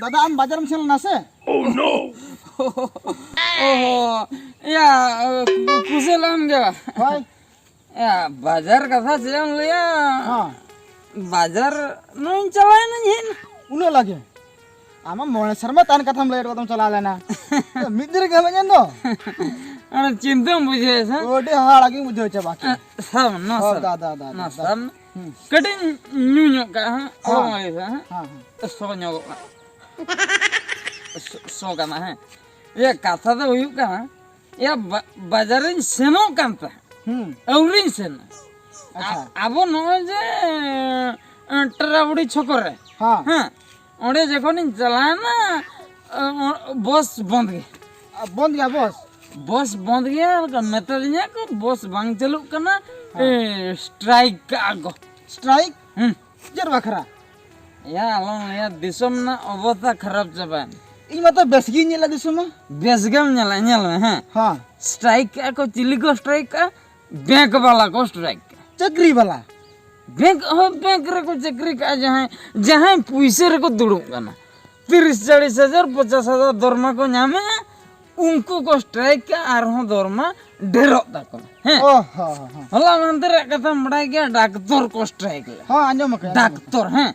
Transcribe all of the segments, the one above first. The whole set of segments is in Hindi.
दादा आम बाजार में चलना से ओहो या कुशल हम गया भाई या बाजार कथा चलम लिया हाँ बाजार नहीं चलाए नहीं उन्हें लगे आमा मोने शर्मा तान कथा हम लेट तुम चला लेना मित्र के में जंदो अरे चिंता मुझे सा ओडे हाड़ आगे मुझे होचे बाकी सब ना सब दादा दादा ना सब कटे न्यू न्यू का ओ मारे सा हाँ तो सो न्यू सो का ना है ये कथा तो हुई का या बाजार सेनो कांता औरिन सेन अच्छा अब न जे टराबड़ी छकरे हाँ हाँ ओडे जखन चलाए ना बस बंद गया अब बंद गया बस बंद गया मेतलिया को बस बांग चलू कना स्ट्राइक का आगो स्ट्राइक जर बखरा या लोन या दिसम ना अवस्था खराब चबान इन मतलब बेसगी नहीं लगी सुमा बेसगम nyala हैं हाँ स्ट्राइक का को चिली को स्ट्राइक का बैंक वाला को स्ट्राइक का चक्री वाला बैंक बैंक रे को चक्री का जहाँ पैसे रे को दुड़ू कना 30-40,000 50,000 दरमा को नामे उनको को स्ट्राइक का आरहों दरमा ढेरो तक हैं ओ हाँ हाँ होला मंदिर कथा बड़ा गया डॉक्टर को स्ट्राइक ले हाँ अंजो मके डॉक्टर हैं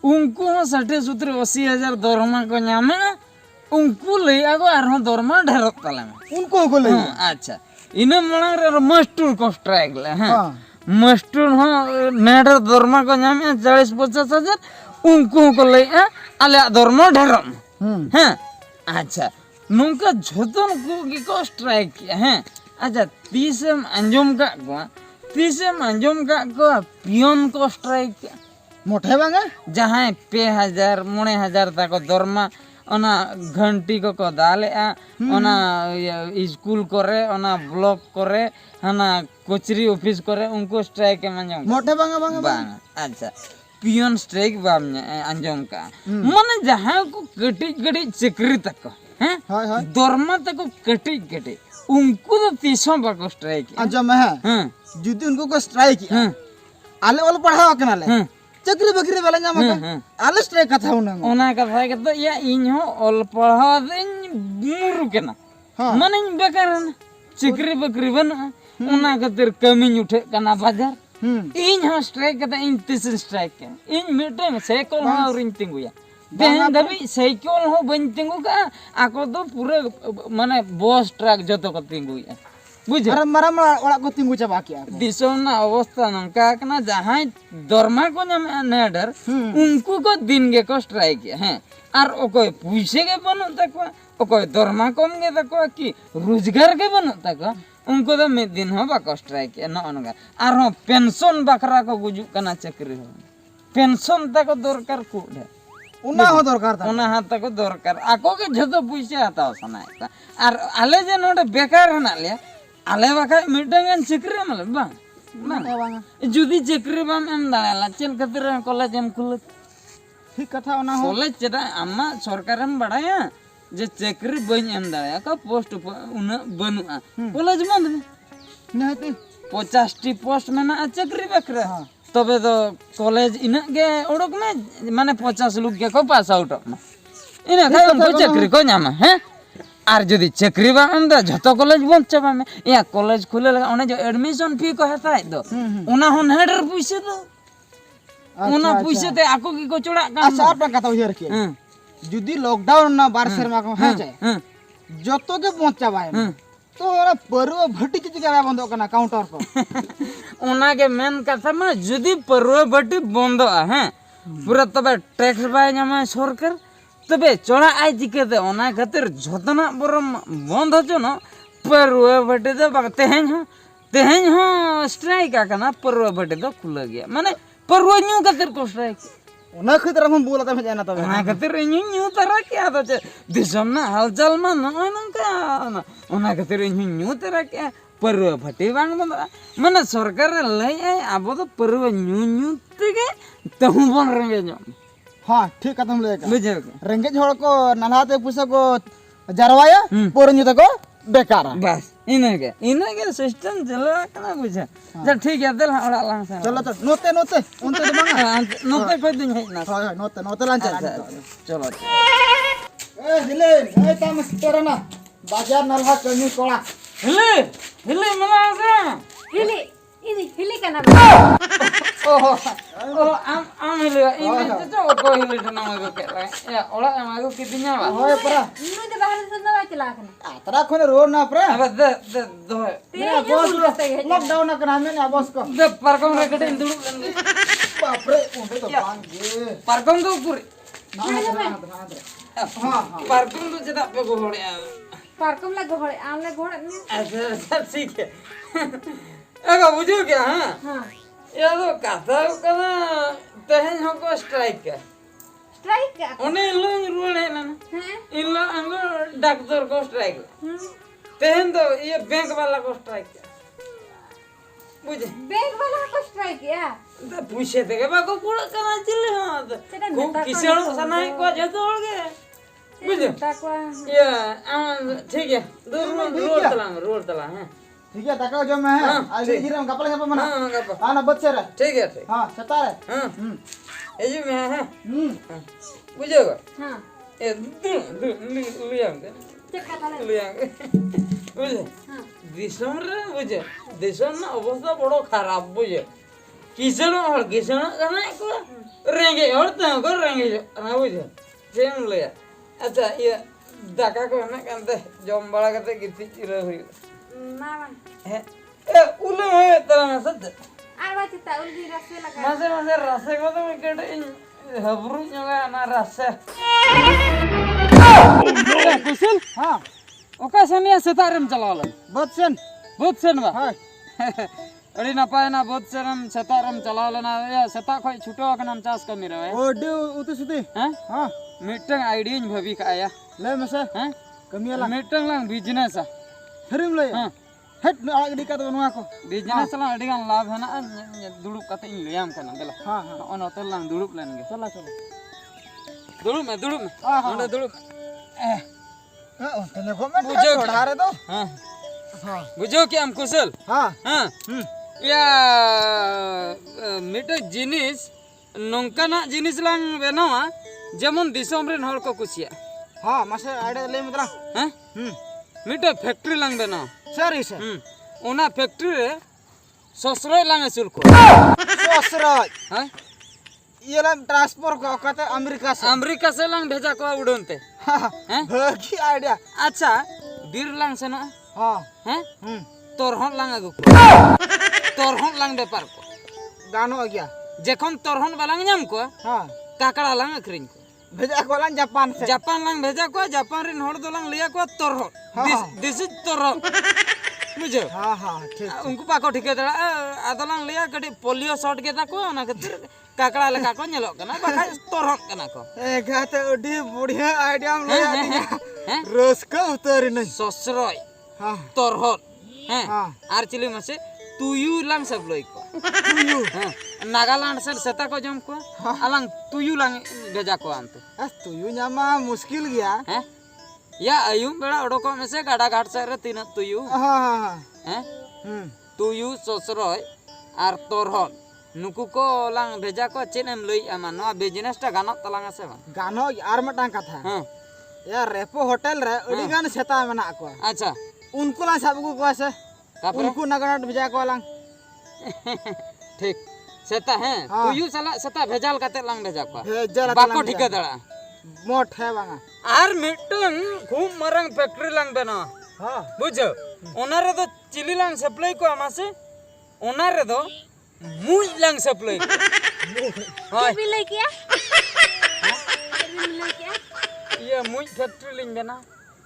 उनको 60-70-80,000 दरमा को नामे उनको ले आगो आरहों दरमा ढेरो तले में उनको को ले अच्छा इन्हें मना रे मस्टूर को स्ट्राइक ले हैं हाँ मस्टूर हो नेडर दरमा को नामे 40-50,000 उनको को ले आले दरमा ढेरो हैं अच्छा नौका झोतन को स्ट्राइक किया हैं अच्छा तीसम अंजुम का पियोन को स्ट्राइक किया मोटे बांगा जहाँ पे 1,000-3,000 तक दरमा ओना घंटी को दाले ओना स्कूल करे ओना ब्लॉक करे हना कोचरी ऑफिस करे उनको स्ट्राइक के मंजम मोटे बांगा बांगा बांगा अच्छा पियोन स्ट्राइक बाम अंजुम का माने जहाँ को कटी चक्री तक हैं हाय हाय दरमा तक कटी उनको तो 30 बाको स्ट्राइक अंजो में है हैं जुदी उनको को स्ट्राइक किया हैं आले वाला पढ़ाओ के नाले हैं चक्री बकरी वाला नाम का आले स्ट्राइक कथा उन्हें ओना कथा के तो या इन हो ऑल पढ़ा दिन मुरु के ना हाँ माने बेकार ना चक्री बकरी बना ओना खातिर कमी उठे कना बाजार इन हो स्ट्राइक के इन 30 स्ट्राइक के इन मीटिंग साइकिल हो और इन तिंगुया बेहन दबी साइकिल हो बन तिंगु का आको तो पूरे माने बस ट्रक जतो को तिंगुया बुझ अरे मरा ओड़ा को तिंगु चबा किया दिसों ना अवस्था नंका कना जहाँ दरमा को नेडर उनको को दिन के को स्ट्राइक हैं और ओकोय पैसे के बनो तक ओकोय दरमा कम के तक कि रोजगार के बनो तक उनको तो में दिन हो बाको स्ट्राइक न अनगा और हो पेंशन बकरा को गुजु कना चक्री हो पेंशन तक दरकार को उना हो दरकार था उना हाथ तक दरकार आको के जतो पैसे आता सनाय और आले जे नोडे बेकार हना ले आले बाखा मिटंगन चक्री मतलब बा जुदी चक्री बाम एम दाला चेल खातिर कॉलेज एम खुल ठीक कथा उना हो कॉलेज चेदा अम्मा सरकारम बड़ाया जे चक्री बन एम दाया का पोस्ट उन बनुआ कॉलेज बंद नहीं 50 टी पोस्ट में ना चक्री बकरा तबे तो कॉलेज इन के ओडक में माने 50 लोग के को पास आउट में इना खाय उनको चक्री को नाम हैं आर जदी चक्री बा अंदा जतो कॉलेज बंद चबा में या कॉलेज खुले ओने जो एडमिशन फी को हताय दो उना होन हेडर पैसे दो उना पैसे ते आको की को चोड़ा का अच्छा आप कथा उयर के जुदी लॉकडाउन ना 12 शर्मा को है जाए जतो के पहुंचाबाय तो ओरा परवा भट्टी के जगह बंद करना काउंटर पर उना के मेन कथा में जुदी परवा भट्टी बंद हैं पूरा तबे टैक्स बाय नामा सरकार तबे चोड़ा आई दिक्कत ओना खातिर झतना बरम बंद हो न परवा भट्टी तो तेहन हो स्ट्राइक आकना परवा भट्टी तो खुल गया माने परवा न्यू खातिर को स्ट्राइक ओना खातिर हम बोला त जाना तबे ओना खातिर न्यू तरह क्या तो दिसम ना हालचाल में न नंका ओना खातिर न्यू तरह क्या परवा भट्टी बांग बंद माने सरकार लई आई अब तो परवा न्यू तके तहु बन रंगे जो हां ठीक कथा हम लेका बुझे रेंगेज होड़ को ननाते पुसा को जरवाया पोरन्यु तको बेकार बस इनके सिस्टम चला कना बुझा चल ठीक है दल ओड़ा लांग से चलो तो नोते नोते उनते तो बांगा नोते कोई दिन है ना हां नोते नोते लांच चलो ए दिले ए तामस तेरा बाजार नलहा कमी कोड़ा हिली मला से हिली का नाम ओहो आम हिली इन तो को हिली ना मगो के या ओड़ा मगो कितnya बा होय परा नु दे बाहर से दवा चला कना आतरा खोने रोड ना परा अब दो मेरा बॉस लॉकडाउन ना करा में ना बॉस को दे परकम रे कटे दुड़ू बाप रे उंडे तो बांग गे परकम तो पूरी ना हां परकम तो जदा पे गोड़े पार्कम ला घोड़े आमले घोड़े अच्छा ठीक है एगो बुझो क्या हां हां ये तो कथा कना तहन हमको स्ट्राइक का स्ट्राइक का ओने लोग रूल है ना हैं इन लोग अंगो डॉक्टर को स्ट्राइक तहन तो ये बैंक वाला को स्ट्राइक किया बुझे बैंक वाला को स्ट्राइक किया तो पूछे थे के बाको पूरा करना चले हां तो खूब किसणो सनाई को जतो होगे बुझे ताकवा ये ठीक है रोल तला हैं ठीक है तका जो मैं आज हीरम कपल है मना हां गप हां ना बच्चे रे ठीक है ठीक हां सता रे हां ए जो मैं है बुझे हां ए लियांग चक्का थाले लियांग बुझे हां दिसम रे बुझे दिसम ना अवस्था बड़ो खराब बुझे किसणो कना को रेंगे और तो को रेंगे ना बुझे सेम ले अच्छा ये दाका को ना कंते जम बड़ा करते गिति चिरा हुई मामा है ए उले है तरह ना सद आरवा चिता उलगी रसे लगा मासे रसे को तो केटे हबरू नगा ना रसे कुशल हां ओका सनिया सतारम चलावल बच्चन बोतसन बा हां अड़ी नपाय ना बोतसनम सतारम चलावल ना या सता खय छुटो कनम चास कमी रहे ओडे उते सुते हैं हां मिटंग आईडिया भवी का आया ले मसे हैं कमियाला मिटंग lang बिजनेस थरिम ले हां हेट आग दिका तो नवा को बिजनेस lang अड़ी गान लाभ है ना दुड़ुप कते इन लेयाम कना देला हां हां on hotel lang दुड़ुप लेनगे चला चलो दुड़ुप में हां ओंडे दुड़ुप तने को मैं बुझो छोड़ा रे तो हां हां बुझो कि हम कुशल हां हां या मिटे जिनिस नोंकाना जिनिस lang बेनावा जेमन दिसोम रेन हर को कुसिया हां मसे आइडिया ले मित्रा हैं मिटे फैक्ट्री lang बेनावा सरी से ओना फैक्ट्री रे ससुराल lang असुल को ससुराल हैं ये ला ट्रांसफर को कहते अमेरिका से lang भेजा को उड़नते हैं की आइडिया अच्छा बीर lang से ना हां हैं तोरहन lang आगु तोरहन lang बेपार को गानो आ गया जेखन तोरहन बालांग नाम को हां काकड़ा lang अखरिन को भेजा को ला जापान से जापान lang भेजा को जापान रिन हर दो lang लिया को तोरहन दिस इज तोरहन बुझो हां हां ठीक उनको पाको ठिके दड़ा आदो lang लिया कटी पोलियो शॉट के ताको ना खातिर काकड़ा लेका को नेलो कना बाखा तोरहन कना को ए गाते ओडी बढ़िया आइडिया हम ले हैं रसका उतर नहीं ससुराल हां तोरहन हैं हां आर चिली मसे तुयु lang सब लोई को तुयु हां नागालैंड से सेता को जम को अलंग तुयु lang भेजा को अंत तू यू न्यामा मुश्किल गया हैं या आयुम बेड़ा ओडको में से गाड़ा घाट से रे तीन तुयु हां हां हैं तुयु ससुराल आर तोरहन नुकु को lang भेजा को चेनेम लई आमा नो बिजनेस टा गानो तलांग से गानो आर मटांग कथा हां या रेपो होटल रे ओडी गान सेता मना को अच्छा उनको ला सब को से उनको नगरट भेजा को ला ठीक सेता है तुयु साला सेता भेजाल काते lang भेजा को भेजल बाको ठिके दड़ा मोट है बांगा आर मिटन खूब मरंग फैक्ट्री lang बना हां बुझो ओना रे तो चिली lang सप्लाई को आमासे ओना रे तो मुई lang सप्लाई हां भी ले किया ले किया ये मुई फैक्ट्री लिंग बना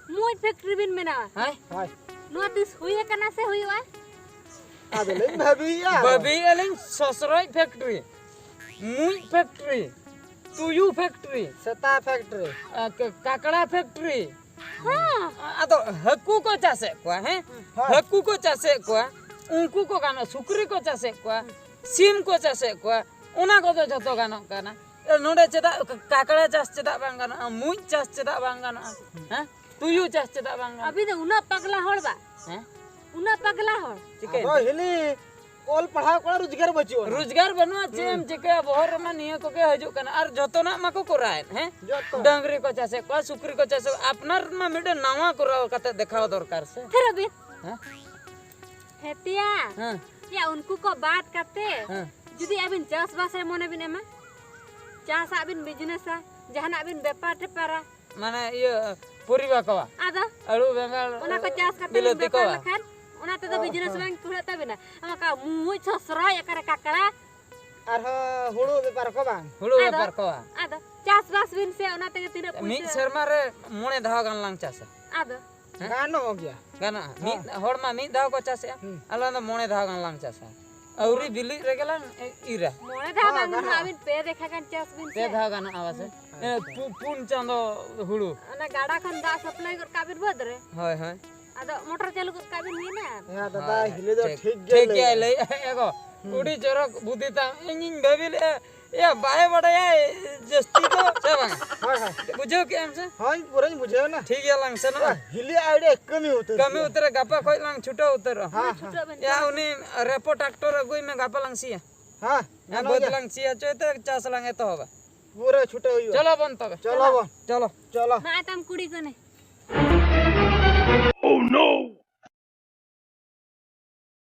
मुई फैक्ट्री बिन में ना हां हां नो दिस हुई है कना से हुई है आदले भबिया बबी एलिंग ससुराल फैक्ट्री मुई फैक्ट्री तुयु फैक्ट्री सेता फैक्ट्री काकड़ा फैक्ट्री हां आदो हकु को चासे को हैं हकु को चासे को उनको को गाना सुकरी को चासे को सिम को चासे को ओना को तो जतो गानो काना नोडे चेदा काकड़ा चास चेदा बांग गानो मुई चास चेदा बांग गानो हैं तुयु चास चेदा बांग गानो अभी तो उना पगला होड़ बा हैं उना पगला हो चिके तो हिली ओल पढ़ाव कोड़ा रोजगार बचियो रोजगार बनुआ चेम चिके बोहर मा निया को के हजू कना आर जतोना माको कराय हैं जतो डांगरी को चासे को सुकरी को चासे अपनार मा मिडे नावा कराव कते देखाव दरकार से फिर अभी हां हेतिया हां या उनको को बात करते हां जुदी अबिन चास बास रे मोने बिन एमा चास अबिन बिजनेस जहान अबिन व्यापार टेपारा माने ये परिवा कवा आदा अळू बेंगाल उना को चास करते बिलाती व्यापार कवा लखान उना तो बिजनेस में कुड़ा तबिना अमा का मुई छसरा एकरे काकड़ा आर हुड़ू व्यापार को बांग हुळू व्यापार कवा आदा चास बास बिन से उना ते तीन मी पैसा शर्मा रे मोने धाव गान लांग चासा आदा गानो हो गया गाना मी होड़ मी धाव को चासे अला न मोने धाव गान लांग चासा औरी बिली रे गेला इरा मोने धा बांग अबिन पे देखा कान चास बिन ते से धाव गान आवासे पुन चांदो हुळू उना गाड़ा खन दा सप्लाई कर काबिन बदरे होय होय आदा मोटर चालू कर काबिन हुई ना या दादा हिले तो ठीक ठीक गेले है ले एगो उडी चरक बुद्धि ता इंजिन बेबिल या बाय बड़ा या जस्ती तो सेवा हां हां बुझो के हमसे हां पूरा बुझे ना ठीक है लंग से ना हिली आईडिया कमी होते कमी उतरे गापा खोई लंग छुटो उतर हां छुटो बिन या उनी रेपो ट्रैक्टर गुई में गापा लंग सिया हां या बहुत लंग सिया चोते चास लंग तो होगा पूरा छूटे हुई चलो बन तब चलो बो चलो चलो ना तम कुड़ी कने Oh no!